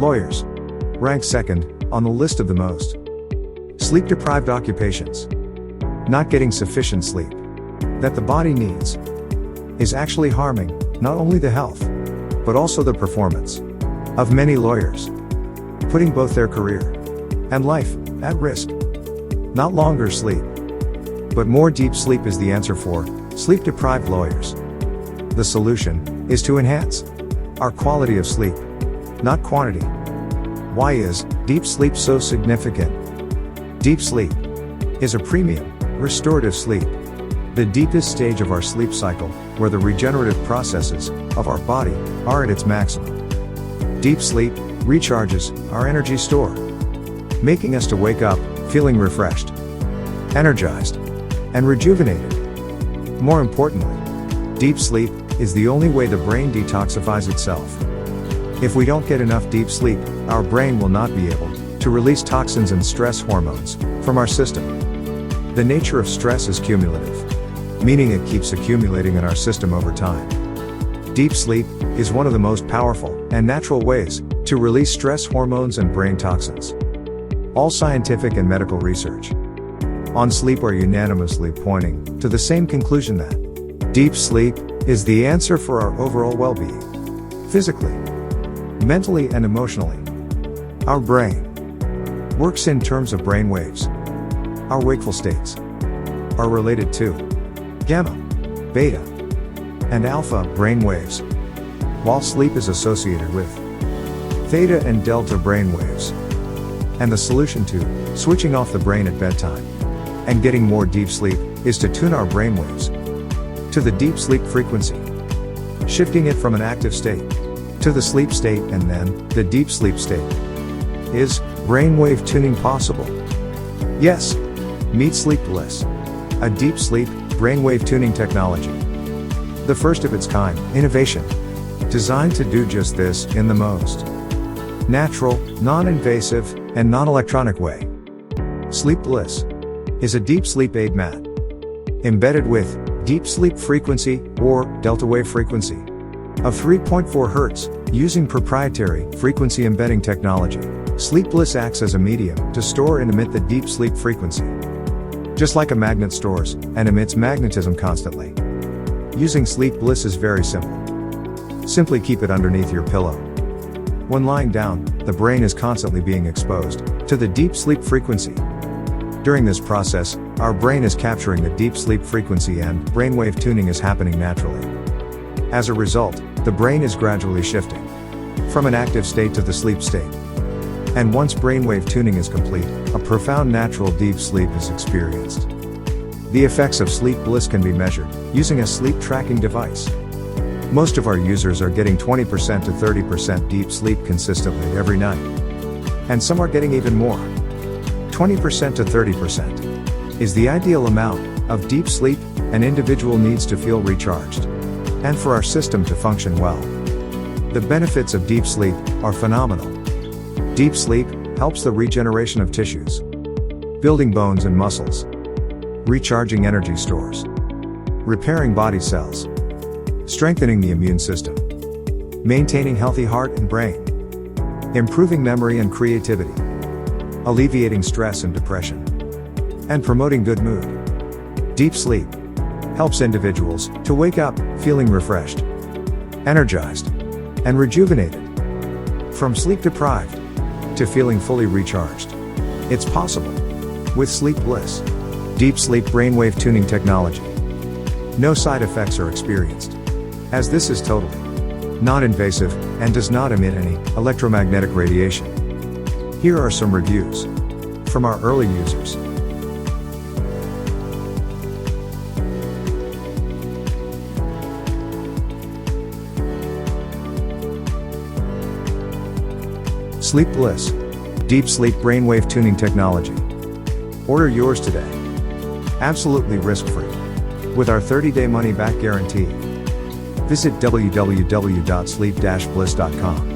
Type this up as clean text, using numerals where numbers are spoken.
Lawyers rank second on the list of the most sleep-deprived occupations. Not getting sufficient sleep that the body needs is actually harming not only the health, but also the performance of many lawyers, putting both their career and life at risk. Not longer sleep, but more deep sleep is the answer for sleep-deprived lawyers. The solution is to enhance our quality of sleep, not quantity. Why is deep sleep so significant? Deep sleep is a premium, restorative sleep, the deepest stage of our sleep cycle, where the regenerative processes of our body are at its maximum. Deep sleep recharges our energy store, making us to wake up feeling refreshed, energized, and rejuvenated. More importantly, deep sleep is the only way the brain detoxifies itself. If we don't get enough deep sleep, our brain will not be able to release toxins and stress hormones from our system. The nature of stress is cumulative, meaning it keeps accumulating in our system over time. Deep sleep is one of the most powerful and natural ways to release stress hormones and brain toxins. All scientific and medical research on sleep are unanimously pointing to the same conclusion that deep sleep is the answer for our overall well-being, physically, mentally, and emotionally. Our brain works in terms of brain waves. Our wakeful states are related to gamma, beta, and alpha brain waves, while sleep is associated with theta and delta brain waves. And the solution to switching off the brain at bedtime and getting more deep sleep is to tune our brain waves to the deep sleep frequency, shifting it from an active state to the sleep state and then the deep sleep state. Is brainwave tuning possible? Yes. Meet SleepBliss, a deep sleep brainwave tuning technology. The first of its kind innovation, designed to do just this in the most natural, non-invasive, and non-electronic way. SleepBliss is a deep sleep aid mat embedded with deep sleep frequency or delta wave frequency of 3.4 Hz using proprietary frequency embedding technology. SleepBliss acts as a medium to store and emit the deep sleep frequency, just like a magnet stores and emits magnetism constantly. Using SleepBliss is very simple. Simply keep it underneath your pillow. When lying down, the brain is constantly being exposed to the deep sleep frequency. During this process, our brain is capturing the deep sleep frequency and brainwave tuning is happening naturally. As a result, the brain is gradually shifting from an active state to the sleep state. And once brainwave tuning is complete, a profound natural deep sleep is experienced. The effects of SleepBliss can be measured using a sleep tracking device. Most of our users are getting 20% to 30% deep sleep consistently every night. And some are getting even more. 20% to 30% is the ideal amount of deep sleep an individual needs to feel recharged and for our system to function well. The benefits of deep sleep are phenomenal. Deep sleep helps the regeneration of tissues, building bones and muscles, recharging energy stores, repairing body cells, strengthening the immune system, maintaining healthy heart and brain, improving memory and creativity, alleviating stress and depression, and promoting good mood. Deep sleep helps individuals to wake up feeling refreshed, energized, and rejuvenated. From sleep deprived to feeling fully recharged. It's possible with SleepBliss, deep sleep brainwave tuning technology. No side effects are experienced, as this is totally non-invasive and does not emit any electromagnetic radiation. Here are some reviews from our early users. SleepBliss, deep sleep brainwave tuning technology. Order yours today. Absolutely risk-free, with our 30-day money-back guarantee. Visit www.sleep-bliss.com.